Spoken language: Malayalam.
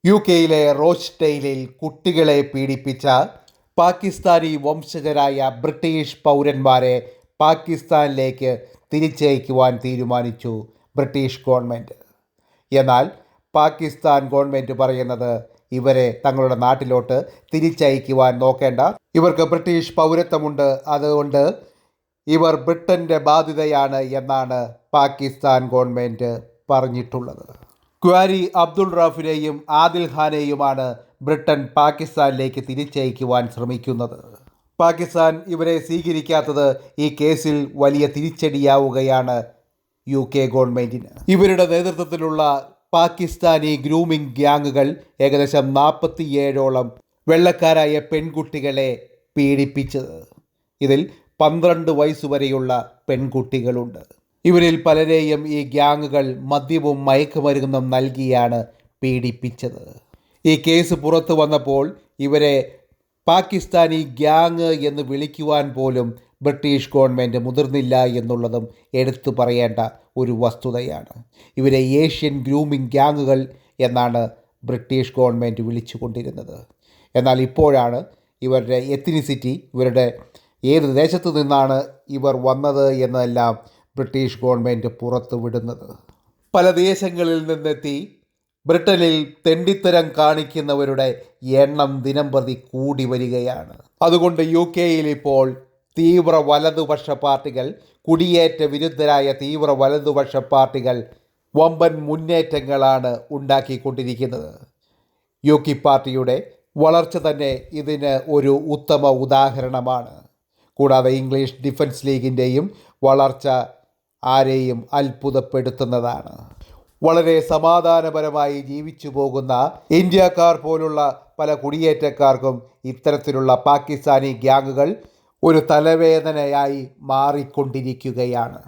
UK റോച്ച്ഡെയിലിൽ കുട്ടികളെ പീഡിപ്പിച്ച പാകിസ്ഥാനി വംശജരായ ബ്രിട്ടീഷ് പൗരന്മാരെ പാകിസ്ഥാനിലേക്ക് തിരിച്ചയക്കുവാൻ തീരുമാനിച്ചു ബ്രിട്ടീഷ് ഗവൺമെൻറ്. എന്നാൽ പാകിസ്ഥാൻ ഗവൺമെൻറ് പറയുന്നത് ഇവരെ തങ്ങളുടെ നാട്ടിലോട്ട് തിരിച്ചയക്കുവാൻ നോക്കേണ്ട, ഇവർക്ക് ബ്രിട്ടീഷ് പൗരത്വമുണ്ട്, അതുകൊണ്ട് ഇവർ ബ്രിട്ടൻ്റെ ബാധ്യതയാണ് എന്നാണ് പാകിസ്ഥാൻ ഗവൺമെൻറ് പറഞ്ഞിട്ടുള്ളത്. ക്വാരി അബ്ദുൾ റാഫിനെയും ആദിൽ ഖാനെയുമാണ് ബ്രിട്ടൻ പാകിസ്ഥാനിലേക്ക് തിരിച്ചയക്കുവാൻ ശ്രമിക്കുന്നത്. പാകിസ്ഥാൻ ഇവരെ സ്വീകരിക്കാത്തത് ഈ കേസിൽ വലിയ തിരിച്ചടിയാവുകയാണ് UK ഗവൺമെൻറ്റിന്. ഇവരുടെ നേതൃത്വത്തിലുള്ള പാകിസ്ഥാനി ഗ്രൂമിംഗ് ഗ്യാങ്ങുകൾ ഏകദേശം 47ഓളം വെള്ളക്കാരായ പെൺകുട്ടികളെ പീഡിപ്പിച്ചത്. ഇതിൽ 12 വയസ്സുവരെയുള്ള പെൺകുട്ടികളുണ്ട്. ഇവരിൽ പലരെയും ഈ ഗ്യാങ്ങുകൾ മദ്യവും മയക്കുമരുന്നും നൽകിയാണ് പീഡിപ്പിച്ചത്. ഈ കേസ് പുറത്തു വന്നപ്പോൾ ഇവരെ പാകിസ്ഥാനി ഗ്യാങ് എന്ന് വിളിക്കുവാൻ പോലും ബ്രിട്ടീഷ് ഗവൺമെൻറ് മുതിർന്നില്ല എന്നുള്ളതും എടുത്തു പറയേണ്ട ഒരു വസ്തുതയാണ്. ഇവരെ ഏഷ്യൻ ഗ്രൂമിംഗ് ഗ്യാങ്ങുകൾ എന്നാണ് ബ്രിട്ടീഷ് ഗവൺമെൻറ് വിളിച്ചുകൊണ്ടിരുന്നത്. എന്നാൽ ഇപ്പോഴാണ് ഇവരുടെ എത്നിസിറ്റി, ഇവരുടെ ഏത് ദേശത്തു നിന്നാണ് ഇവർ വന്നത് എന്നെല്ലാം ബ്രിട്ടീഷ് ഗവൺമെൻറ് പുറത്തു വിടുന്നത്. പല ദേശങ്ങളിൽ നിന്നെത്തി ബ്രിട്ടനിൽ തെണ്ടിത്തരം കാണിക്കുന്നവരുടെ എണ്ണം ദിനംപ്രതി കൂടി വരികയാണ്. അതുകൊണ്ട് UK ഇപ്പോൾ തീവ്ര വലതുപക്ഷ പാർട്ടികൾ, കുടിയേറ്റ വിരുദ്ധരായ തീവ്ര വലതുപക്ഷ പാർട്ടികൾ വമ്പൻ മുന്നേറ്റങ്ങളാണ് ഉണ്ടാക്കിക്കൊണ്ടിരിക്കുന്നത്. UK പാർട്ടിയുടെ വളർച്ച തന്നെ ഇതിന് ഒരു ഉത്തമ ഉദാഹരണമാണ്. കൂടാതെ ഇംഗ്ലീഷ് ഡിഫൻസ് ലീഗിൻ്റെയും വളർച്ച ആരെയും അത്ഭുതപ്പെടുത്തുന്നതാണ്. വളരെ സമാധാനപരമായി ജീവിച്ചു പോകുന്ന ഇന്ത്യക്കാർ പോലുള്ള പല കുടിയേറ്റക്കാർക്കും ഇത്തരത്തിലുള്ള പാകിസ്ഥാനി ഗ്യാങ്ങുകൾ ഒരു തലവേദനയായി മാറിക്കൊണ്ടിരിക്കുകയാണ്.